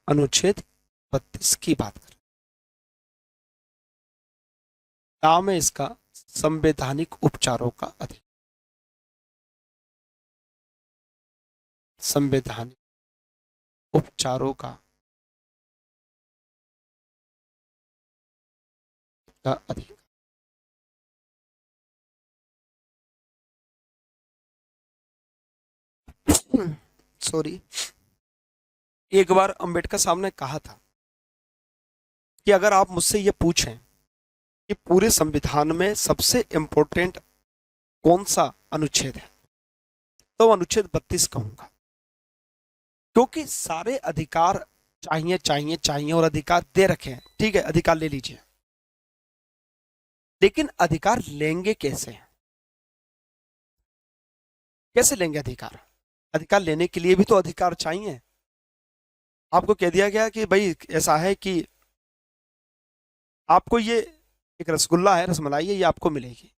अनुच्छेद 32 की बात करें, नाम है इसका संवैधानिक उपचारों का अधिकार। संवैधानिक उपचारों का अधिकार। सॉरी, एक बार अंबेडकर साहब ने कहा था कि अगर आप मुझसे ये पूछें कि पूरे संविधान में सबसे इंपॉर्टेंट कौन सा अनुच्छेद है, तो अनुच्छेद 32 कहूंगा, क्योंकि सारे अधिकार चाहिए चाहिए चाहिए और अधिकार दे रखे हैं। ठीक है, अधिकार ले लीजिए, लेकिन अधिकार लेंगे कैसे? कैसे लेंगे अधिकार? अधिकार लेने के लिए भी तो अधिकार चाहिए। आपको कह दिया गया कि भाई ऐसा है कि आपको ये एक रसगुल्ला है, रसमलाई है, ये आपको मिलेगी,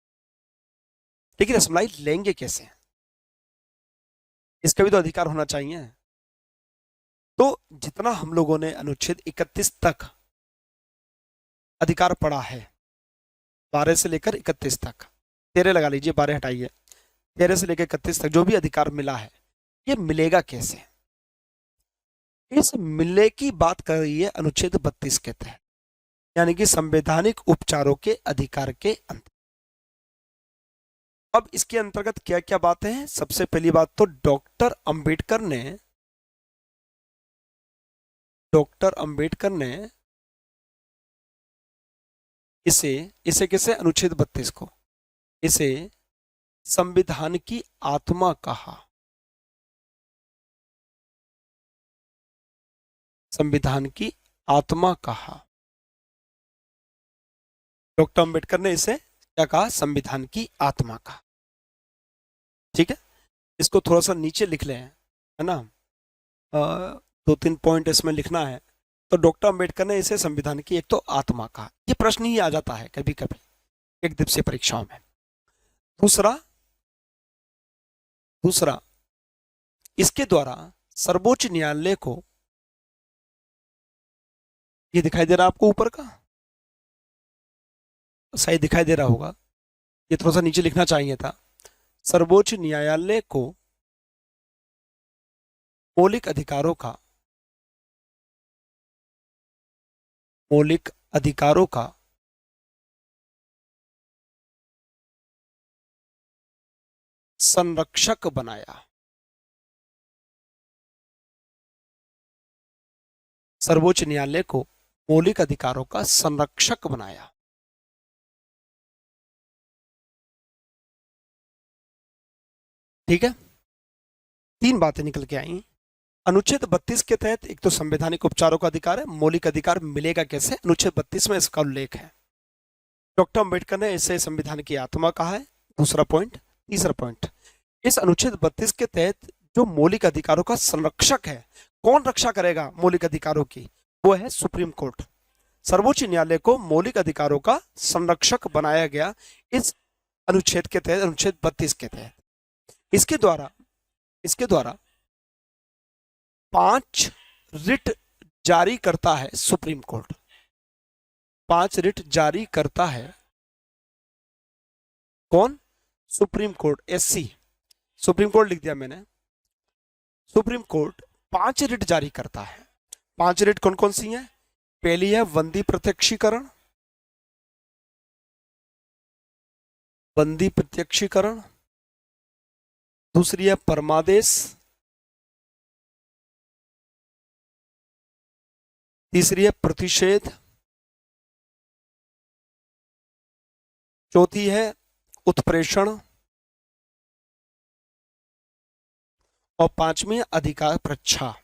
लेकिन रसमलाई लेंगे कैसे? इसका भी तो अधिकार होना चाहिए। तो जितना हम लोगों ने अनुच्छेद 31 तक अधिकार पढ़ा है, 12 से लेकर 31 तक, 13 लगा लीजिए, 12 हटाइए, 13 से लेकर 31 तक जो भी अधिकार मिला है, ये मिलेगा कैसे? इस मिलने की बात कर रही है अनुच्छेद 32 के तहत, यानी कि संवैधानिक उपचारों के अधिकार के अंतर्गत। अब इसके अंतर्गत क्या क्या बातें हैं? सबसे पहली बात तो डॉक्टर अंबेडकर ने इसे इसे कैसे, अनुच्छेद 32 को, इसे संविधान की आत्मा कहा। संविधान की आत्मा कहा। डॉक्टर अंबेडकर ने इसे क्या कहा? संविधान की आत्मा कहा। ठीक है, इसको थोड़ा सा नीचे लिख लें, है ना, 2-3 पॉइंट इसमें लिखना है। तो डॉक्टर अंबेडकर ने इसे संविधान की एक तो आत्मा कहा। ये प्रश्न ही आ जाता है कभी कभी एक दिवसीय परीक्षाओं में। दूसरा दूसरा इसके द्वारा सर्वोच्च न्यायालय को, ये दिखाई दे रहा आपको ऊपर का, सही दिखाई दे रहा होगा, ये थोड़ा सा नीचे लिखना चाहिए था। सर्वोच्च न्यायालय को मौलिक अधिकारों का संरक्षक बनाया। सर्वोच्च न्यायालय को मौलिक अधिकारों का संरक्षक बनाया। ठीक है, 3 बातें निकल के आई। अनुच्छेद 32 के तहत एक तो संवैधानिक उपचारों का अधिकार है, मौलिक अधिकार मिलेगा कैसे? अनुच्छेद 32 में इसका उल्लेख है। डॉक्टर अंबेडकर ने इसे संविधान की आत्मा कहा है, दूसरा पॉइंट। तीसरा पॉइंट, इस अनुच्छेद 32 के तहत जो मौलिक अधिकारों का संरक्षक है, कौन रक्षा करेगा मौलिक अधिकारों की? वो है सुप्रीम कोर्ट। सर्वोच्च न्यायालय को मौलिक अधिकारों का संरक्षक बनाया गया इस अनुच्छेद के तहत, अनुच्छेद 32 के तहत। इसके द्वारा 5 रिट जारी करता है सुप्रीम कोर्ट। 5 रिट जारी करता है कौन? Supreme court. SC, supreme court लिख दिया मैंने। सुप्रीम कोर्ट 5 रिट जारी करता है। 5 रिट कौन कौन सी हैं? पहली है बंदी प्रत्यक्षीकरण, बंदी प्रत्यक्षीकरण। दूसरी है परमादेश। तीसरी है प्रतिषेध। चौथी है उत्प्रेषण। और 5वीं अधिकार प्रच्छा।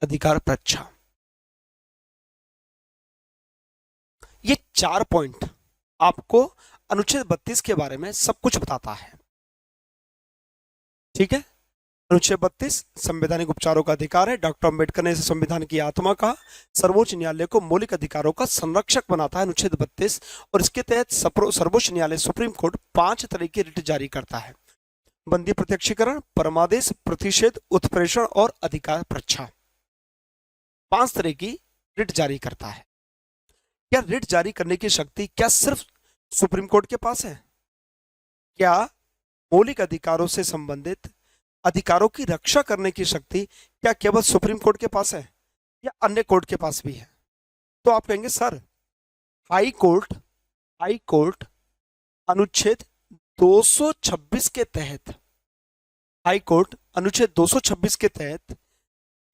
अधिकार प्रच्छा। ये 4 पॉइंट आपको अनुच्छेद 32 के बारे में सब कुछ बताता है। ठीक है, अनुच्छेद 32 संवैधानिक उपचारों का अधिकार है। डॉक्टर अंबेडकर ने इसे संविधान की आत्मा कहा। सर्वोच्च न्यायालय को मौलिक अधिकारों का संरक्षक बनाता है अनुच्छेद 32, और इसके तहत सर्वोच्च न्यायालय सुप्रीम कोर्ट 5 तरह की रिट जारी करता है: बंदी प्रत्यक्षीकरण, परमादेश, प्रतिषेध, उत्प्रेषण और अधिकार परीक्षा। 5 तरह की रिट जारी करता है। क्या रिट जारी करने की शक्ति क्या सिर्फ सुप्रीम कोर्ट के पास है? क्या मौलिक अधिकारों से संबंधित अधिकारों की रक्षा करने की शक्ति क्या केवल सुप्रीम कोर्ट के पास है या अन्य कोर्ट के पास भी है? तो आप कहेंगे सर, हाई कोर्ट अनुच्छेद 226 के तहत, हाई कोर्ट अनुच्छेद 226 के तहत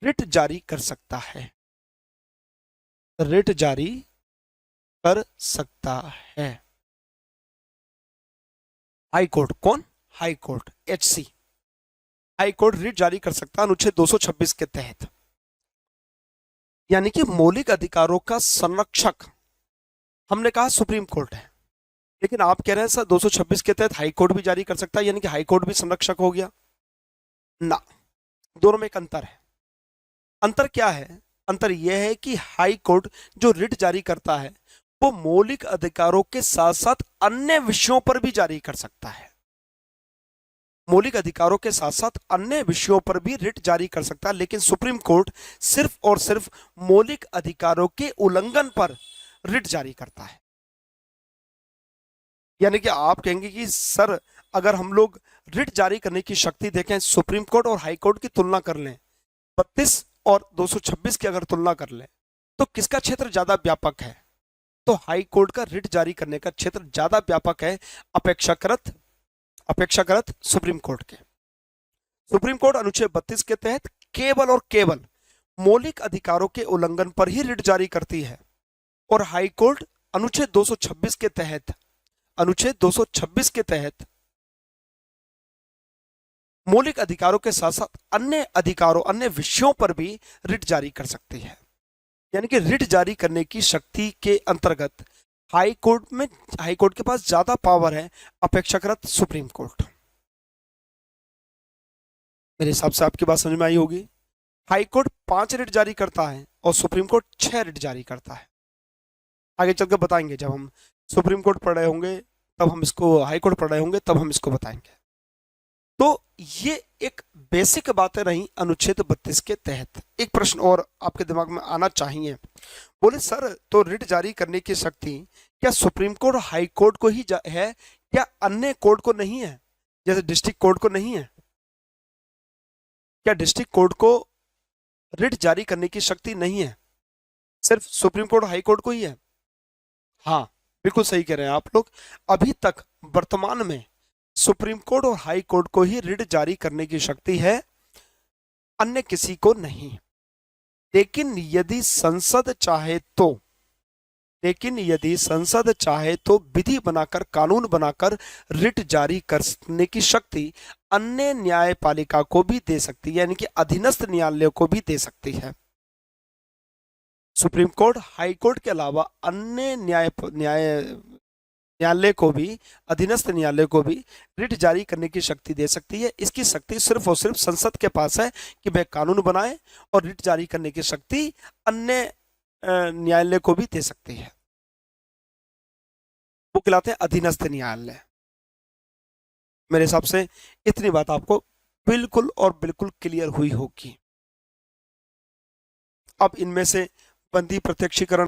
रिट जारी कर सकता है, रिट जारी कर सकता है। हाई कोर्ट कौन? High court, HC, high court writ जारी कर सकता है अनुच्छेद 226 के तहत। यानी कि मौलिक अधिकारों का संरक्षक हमने कहा सुप्रीम कोर्ट है, लेकिन आप कह रहे हैं सर 226 के तहत हाई कोर्ट भी जारी कर सकता है, यानी कि हाई कोर्ट भी संरक्षक हो गया ना। दोनों में एक अंतर है। अंतर क्या है? अंतर यह है कि हाई कोर्ट जो रिट जारी करता है वो मौलिक अधिकारों के साथ साथ अन्य विषयों पर भी जारी कर सकता है। मौलिक अधिकारों के साथ साथ अन्य विषयों पर भी रिट जारी कर सकता है, लेकिन सुप्रीम कोर्ट सिर्फ और सिर्फ मौलिक अधिकारों के उल्लंघन पर रिट जारी करता है। यानी कि आप कहेंगे कि सर, अगर हम लोग रिट जारी करने की शक्ति देखें, सुप्रीम कोर्ट और हाई कोर्ट की तुलना कर लें, 32 और 226 की अगर तुलना कर लें, तो किसका क्षेत्र ज्यादा व्यापक है? तो हाई कोर्ट का रिट जारी करने का क्षेत्र ज्यादा व्यापक है अपेक्षाकृत सुप्रीम कोर्ट के। सुप्रीम कोर्ट अनुच्छेद 32 के तहत केवल और केवल मौलिक अधिकारों के उल्लंघन पर ही रिट जारी करती है, और हाई कोर्ट अनुच्छेद 226 के तहत मौलिक अधिकारों के साथ साथ अन्य विषयों पर भी रिट जारी कर सकती है। यानी कि रिट जारी करने की शक्ति के अंतर्गत हाई कोर्ट के पास ज्यादा पावर है अपेक्षाकृत सुप्रीम कोर्ट। मेरे हिसाब से आपकी बात समझ में आई होगी। हाई कोर्ट 5 रिट जारी करता है और सुप्रीम कोर्ट 6 रिट जारी करता है। आगे चलकर बताएंगे, जब हम सुप्रीम कोर्ट पढ़ रहे होंगे तब हम इसको, हाई कोर्ट पढ़ रहे होंगे तब हम इसको बताएंगे। तो ये एक बेसिक बातें रही अनुच्छेद 32 के तहत। एक प्रश्न और आपके दिमाग में आना चाहिए, बोले सर, तो रिट जारी करने की शक्ति क्या सुप्रीम कोर्ट और हाई कोर्ट को ही है, क्या अन्य कोर्ट को नहीं है? जैसे डिस्ट्रिक्ट कोर्ट को नहीं है? क्या डिस्ट्रिक्ट कोर्ट को रिट जारी करने की शक्ति नहीं है? सिर्फ सुप्रीम कोर्ट और हाई कोर्ट को ही है? हाँ, बिल्कुल सही कह रहे हैं आप लोग। अभी तक वर्तमान में सुप्रीम कोर्ट और हाई कोर्ट को ही रिट जारी करने की शक्ति है, अन्य किसी को नहीं। लेकिन यदि संसद चाहे तो विधि बनाकर, कानून बनाकर रिट जारी करने की शक्ति अन्य न्यायपालिका को भी दे सकती है, यानी कि अधीनस्थ न्यायालय को भी दे सकती है। सुप्रीम कोर्ट, हाई कोर्ट के अलावा अन्य न्यायालय को भी, अधीनस्थ न्यायालय को भी रिट जारी करने की शक्ति दे सकती है। इसकी शक्ति सिर्फ और सिर्फ संसद के पास है कि वह कानून बनाए, और रिट जारी करने की शक्ति अन्य न्यायालय को भी दे सकती है। वो कहलाते हैं अधीनस्थ न्यायालय। मेरे हिसाब से इतनी बात आपको बिल्कुल और बिल्कुल क्लियर हुई होगी। अब इनमें से बंदी प्रत्यक्षीकरण